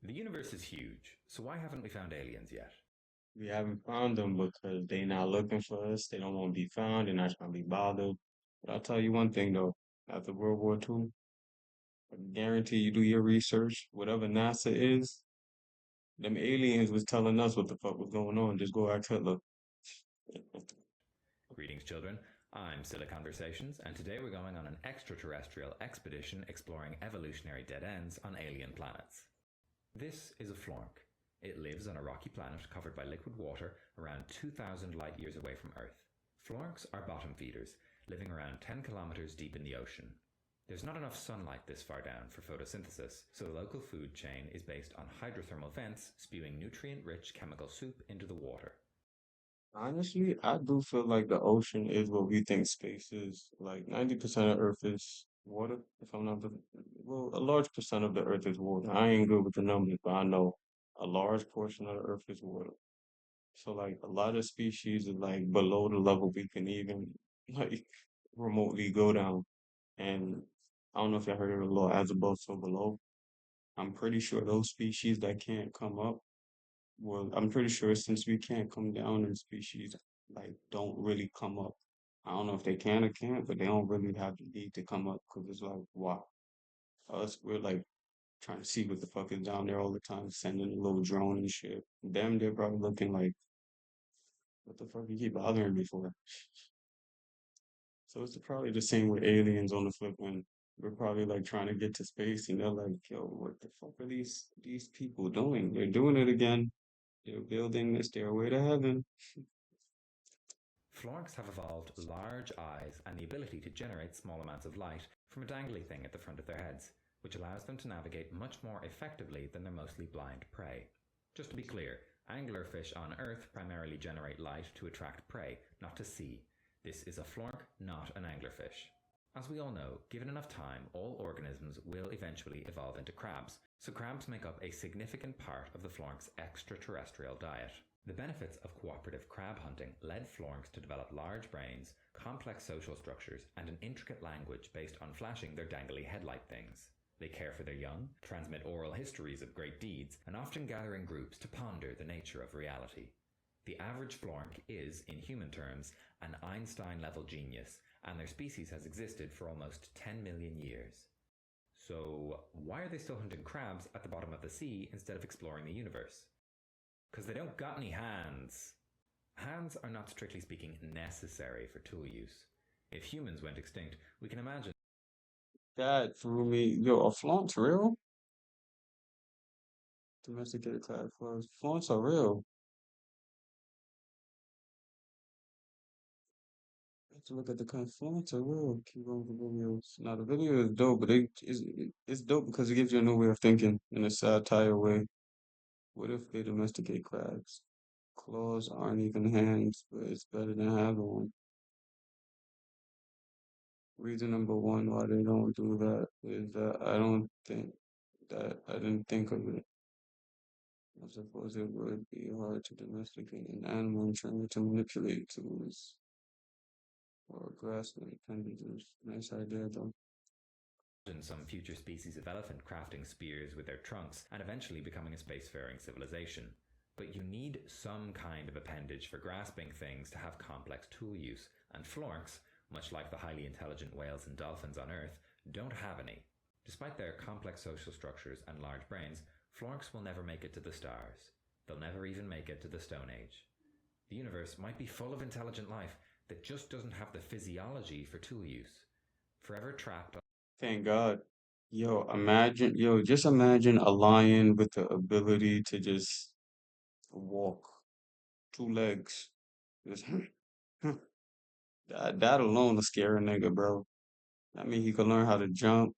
The universe is huge, so why haven't we found aliens yet? We haven't found them because they not looking for us. They don't want to be found. They're not trying to be bothered. But I'll tell you one thing though. After World War II, I guarantee you do your research. Whatever NASA is, them aliens was telling us what the fuck was going on. Just go ask Hitler. Greetings, children. I'm Siliconversations, and today we're going on an extraterrestrial expedition exploring evolutionary dead ends on alien planets. This is a flork. It lives on a rocky planet covered by liquid water around 2,000 light years away from Earth. Florks are bottom feeders, living around 10 kilometers deep in the ocean. There's not enough sunlight this far down for photosynthesis, so the local food chain is based on hydrothermal vents spewing nutrient-rich chemical soup into the water. Honestly, I do feel like the ocean is what we think space is. Like 90% of Earth is water, if I'm not, well, a large percent of the Earth is water. I ain't good with the numbers, but I know a large portion of the Earth is water. So like a lot of species are like below the level we can even like remotely go down. And I don't know if you heard of the law as above, so below. I'm pretty sure those species that can't come up, well, I'm pretty sure since we can't come down in species like don't really come up. I don't know if they can or can't, but they don't really have the need to come up because it's like, wow, us, we're like trying to see what the fuck is down there all the time, sending a little drone and shit. Them, they're probably looking like, what the fuck you keep bothering me for? So it's probably the same with aliens on the flip end. We're probably like trying to get to space and they're like, yo, what the fuck are these people doing? They're doing it again. They're building the stairway to heaven. Florks have evolved large eyes and the ability to generate small amounts of light from a dangly thing at the front of their heads, which allows them to navigate much more effectively than their mostly blind prey. Just to be clear, anglerfish on Earth primarily generate light to attract prey, not to see. This is a flork, not an anglerfish. As we all know, given enough time, all organisms will eventually evolve into crabs, so crabs make up a significant part of the flork's extraterrestrial diet. The benefits of cooperative crab hunting led florks to develop large brains, complex social structures, and an intricate language based on flashing their dangly headlight things. They care for their young, transmit oral histories of great deeds, and often gather in groups to ponder the nature of reality. The average flork is, in human terms, an Einstein-level genius, and their species has existed for almost 10 million years. So, why are they still hunting crabs at the bottom of the sea instead of exploring the universe? Because they don't got any hands. Hands are not strictly speaking necessary for tool use. If humans went extinct, we can imagine That threw me. Yo, a flaunt's real? Domesticated cat flaws. Flaunts are real. I have to look at the kind of flaunts are real. Keep going with the videos. Now the video is dope, but it's dope because it gives you a new way of thinking in a satire way. What if they domesticate crabs? Claws aren't even hands, but it's better than having one. Reason number one why they don't do that is that I don't think that I didn't think of it. I suppose it would be hard to domesticate an animal and train it to manipulate tools or grasping appendages. Nice idea though. some future species of elephant crafting spears with their trunks and eventually becoming a spacefaring civilization. But you need some kind of appendage for grasping things to have complex tool use, and florks, much like the highly intelligent whales and dolphins on Earth, don't have any. Despite their complex social structures and large brains, florks will never make it to the stars. They'll never even make it to the Stone Age. The universe might be full of intelligent life that just doesn't have the physiology for tool use. Forever trapped. Thank God. Just imagine a lion with the ability to just walk, two legs. Just that alone will scare a nigga, bro. I mean, he could learn how to jump.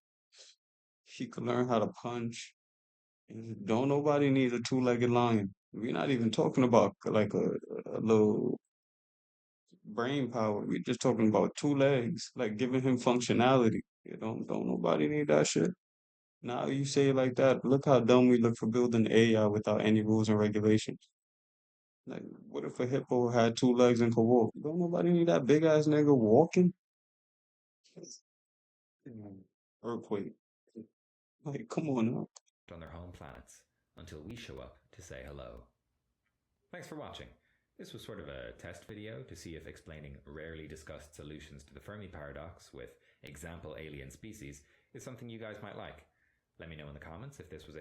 He could learn how to punch. Don't nobody need a two-legged lion. We're not even talking about like a little brain power. We're just talking about two legs, like giving him functionality. You don't nobody need that shit. Now you say it like that. Look how dumb we look for building AI without any rules and regulations. Like, what if a hippo had two legs and could walk? Don't nobody need that big ass nigga walking? Mm. Earthquake. Like, come on now. On their home planets. until we show up to say hello. Thanks for watching. This was sort of a test video to see if explaining rarely discussed solutions to the Fermi-Paradox with example alien species is something you guys might like. Let me know in the comments if this was a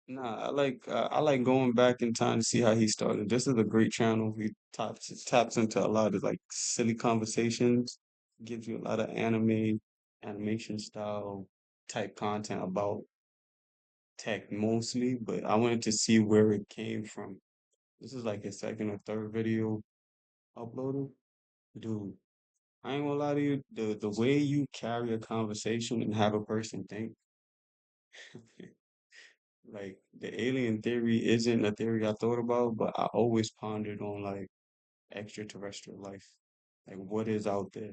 Nah, I like going back in time to see how he started. This is a great channel. He taps into a lot of like silly conversations, gives you a lot of animation style type content about tech mostly, but I wanted to see where it came from. This is like his second or third video uploaded. Dude, I ain't gonna lie to you, the way you carry a conversation and have a person think, like the alien theory isn't a theory I thought about, but I always pondered on like extraterrestrial life, like what is out there.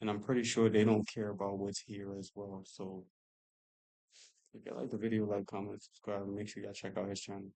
And I'm pretty sure they don't care about what's here as well. So if you like the video, like, comment, subscribe, and make sure y'all check out his channel.